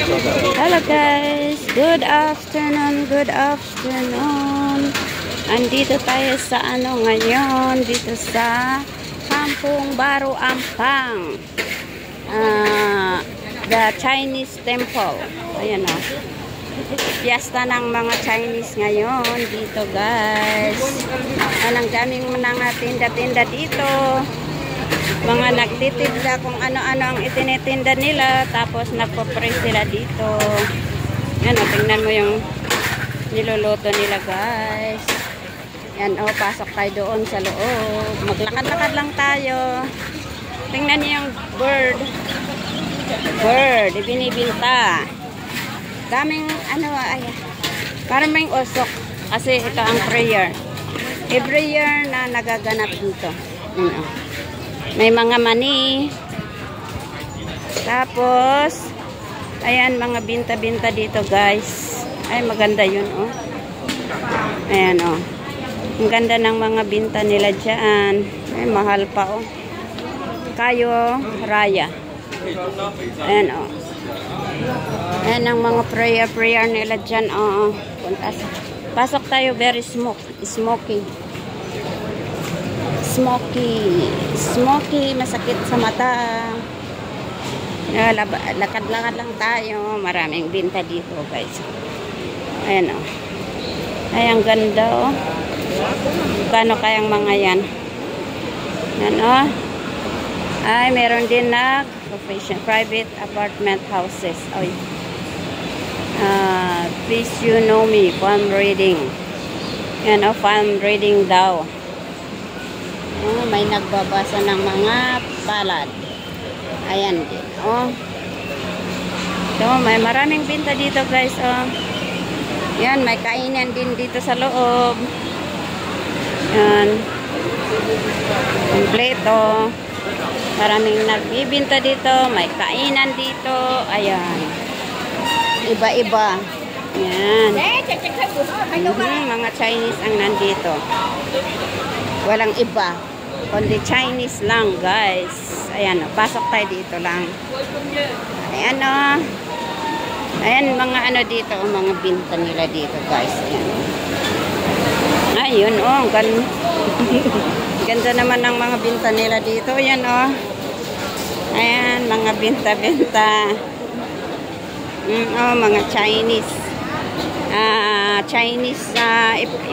Hello guys, good afternoon, good afternoon. Andito tayo sa ano ngayon, dito sa Kampung Baru Ampang, the Chinese temple. Ayan o, piyesta ng mga Chinese ngayon dito guys. Anong daming mga tinda-tinda dito, mga nagtitinda kung ano-ano ang itinitinda nila, tapos nagpo-pray sila dito. Yan o, tingnan mo yung niluluto nila guys. Yan o, pasok tayo doon sa loob, maglakad-lakad lang tayo. Tingnan niyo yung bird ibinibinta. Daming ano, ay, parang may usok kasi ito ang prayer every year na nagaganap dito. Yan o, may mga mani. Tapos ayan, mga binta-binta dito guys. Ay, maganda yun oh. Ayan oh, ang ganda ng mga binta nila dyan. Ay, mahal pa oh. Kayo Raya. Ayan oh, ayan ang mga prayer nila dyan oh. Pasok tayo, very smoky, masakit sa mata. Lakad-lakad lang tayo, maraming binta dito guys. Ayan o, ay ang ganda o. Kano kayang mga yan? Ayan o, ay meron din na private apartment houses. Oy. Please you know me, palm reading. Ayan o, palm reading daw. Oh, may nagbabasa ng mga palad. Ayan din. Oh. So, may maraming binta dito guys. Oh. Yan, may kainan din dito sa loob. Yan. Kompleto. Maraming nagbibinta dito. May kainan dito. Ayan. Iba-iba. Yan. Mga Chinese ang nandito. Walang iba. Only Chinese lang guys. Ayan o, pasok tayo dito lang. Ayan o. Ayan mga ano dito, mga binta nila dito guys. Ayan o. Ayun o, ganda naman ng mga binta nila dito. Ayan o. Ayan, mga binta-binta. Mga Chinese. Chinese,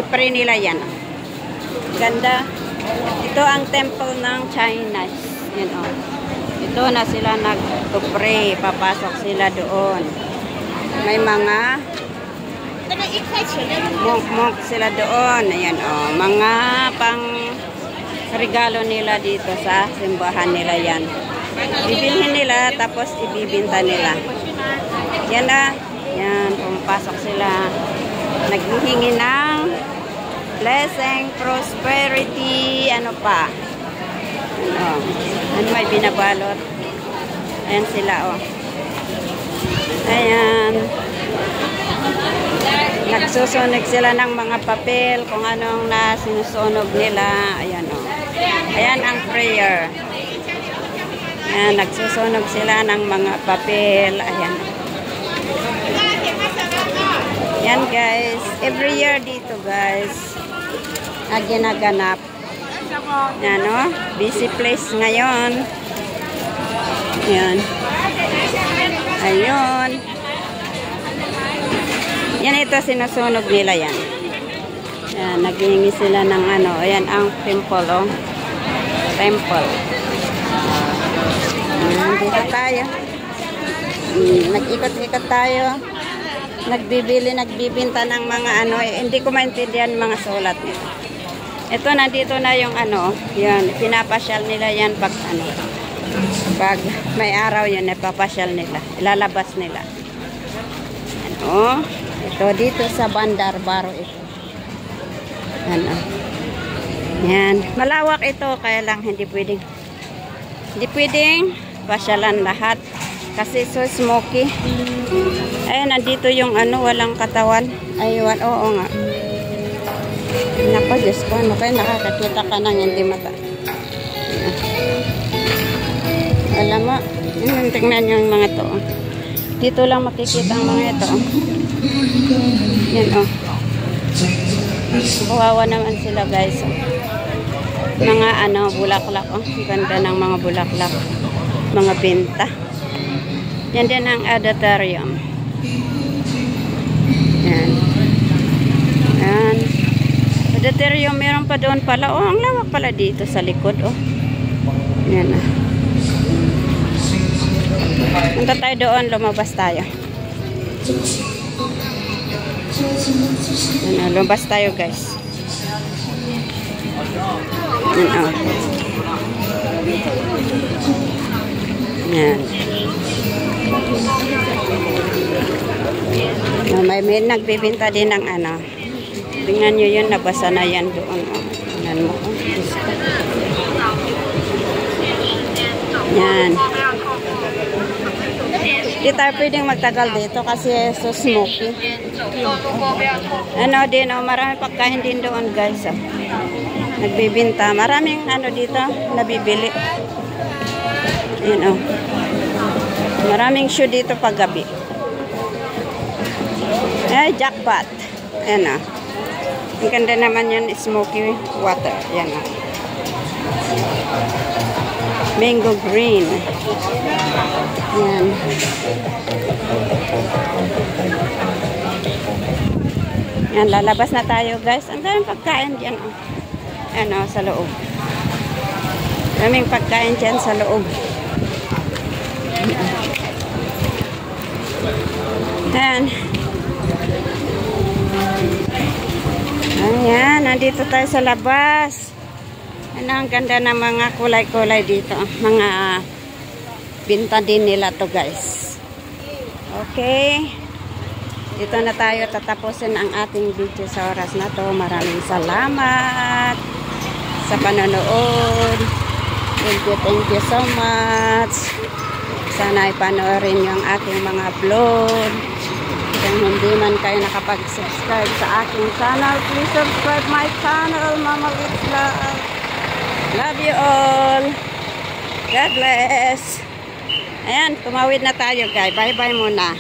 ipre nila yan o. Ganda. Ito ang temple ng China. Yan o. Ito na sila nag-pray. Papasok sila doon. May mga monk sila doon. Ayan o. Mga pang regalo nila dito sa simbahan nila yan. Bibilhin nila tapos ibibinta nila. Yan na. Yan. Pumapasok sila. Naghihingi ng blessing, prosperity, ano pa. Ano may binabalot. Ayan sila oh. Ayan. Nagsusunog sila ng mga papel kung anong sinusunog nila. Ayan oh. Ayan ang prayer. Ayan, nagsusunog sila ng mga papel. Ayan. Yan guys, every year dito guys ginaganap. Yan o, busy place ngayon. Yan. Ayun. Yan, ito sinusunog nila yan. Yan, naghihingi sila ng ano. Ayan ang temple o. Temple. Dito tayo. Nag-ikot-ikot tayo. Nagbibinta ng mga ano, hindi ko maintindihan mga sulat nito. Ito, nandito na yung ano, yan, pinapasyal nila yan pag ano, pag may araw yan, ipapasyal nila, ilalabas nila. Ano, ito dito sa Bandar Baru ito. Ano, yan, malawak ito, kaya lang hindi pwedeng pasyalan lahat. Kasi so smoky. Ayan, nandito yung ano, walang katawan. Ayun, oo nga. Naku, Diyos ko, ano kayo, nakakakita ka ng hindi mata. Alam mo, tingnan yung mga to. Dito lang makikita ang mga ito. Yan oh. Kawawa naman sila guys. Mga ano, bulaklak oh. Ganda ng mga bulaklak. Mga benta. Yan din ang auditorium. Yan. Yan. Auditorium, meron pa doon pala. Oh, ang lawak pala dito sa likod oh. Yan ah. Punta tayo doon, lumabas tayo. Yan, lumabas tayo guys. Yan, oh. Yan. May nagbibinta din ng ano. Tingnan nyo yun, nabasa na yan doon. Oh. Tingnan mo. Oh. Yan. Di tayo pwedeng magtagal dito kasi so smoky. Ano din, oh, marami pagkain din doon guys. Oh. Nagbibinta. Maraming ano dito, nabibili. Yan oh. Maraming show dito paggabi. Eh, jackpot. Yan oh. Ang ganda naman yun, smoky water. Yan oh. Mango green. Yan. Yan, lalabas na tayo guys. Ang daming pagkain dyan. Oh. Yan oh, sa loob. Daming pagkain dyan sa loob. Yan. Ayan, nandito tayo sa labas. Ano, ang ganda ng mga kulay-kulay dito. Mga binta din nila to guys. Okay. Dito na tayo tatapusin ang ating video sa oras na to. Maraming salamat sa panonood. Thank you so much. Sana ipanoorin yung aking mga vlog. Kung hindi man kayo nakapag-subscribe sa aking channel, please subscribe my channel, Mama Lips Love. Love you all. God bless. Ayan, tumawid na tayo guys. Bye-bye muna.